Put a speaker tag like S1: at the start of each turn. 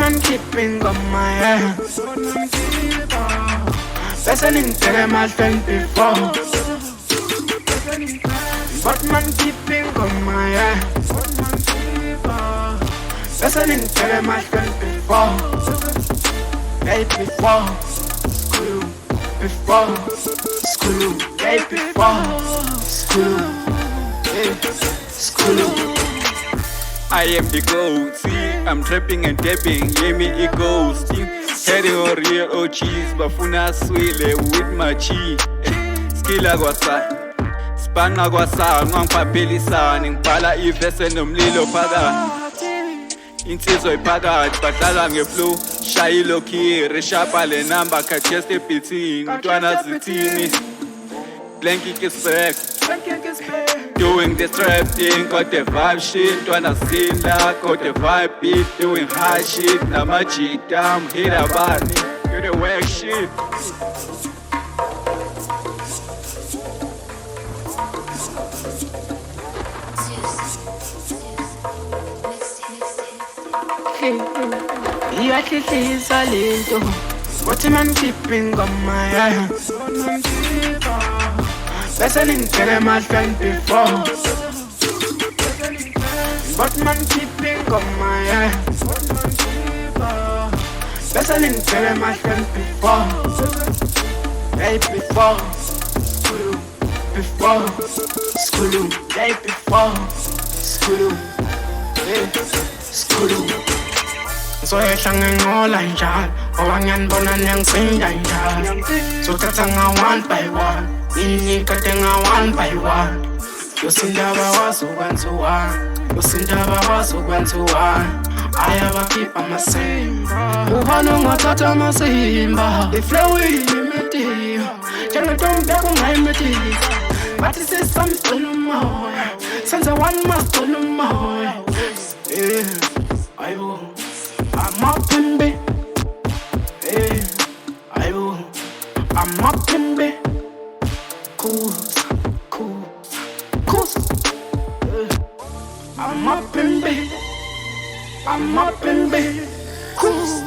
S1: man keeping on my hands. Listening to them I think before. But man keeping on my hands. Listening to them I think before. Hey before. Before. School. Hey before. School. Hey. School.
S2: I am the goat, see, I'm trapping and tapping, yeah me it goes. Heading on real OGs, bafuna swile with my chi. Skilla kwasa, spana kwasa, ngangipapelisa, ngibhala ivese nomlilo phakathi. Insizwa iphakathi, badlala ngeflow, shayilo key, reshapa le number, ChestaR Kiiddow, ntwana zithini. Blaq is back. Doing the trap thing, got the vibe shit, wanna sing that, got the vibe beat, doing high shit, now my G down, hit a body, do the whack shit.
S1: You actually is a little, what man keeping on my hands. Listening to them I think before. But man keeping on my hands. Listening to them I think before. Hey before. School. Before. School. Hey before. School. Hey. School. So ngingcola njalo ngoba ngiyanibona niyangisinda njalo sothatha one by one inikade one by one yosindaba wazokwenza one yosindaba wazokwenza one ayabakhipha amasimba ubona ungathatha amasimba iflow imitiyo njengentombi kungayimitisa bathi sisamsicela umoya senza one masicela umoya ayibo I'm up in bed, hey, I'm up in bed, cool, I'm up in bed, cool.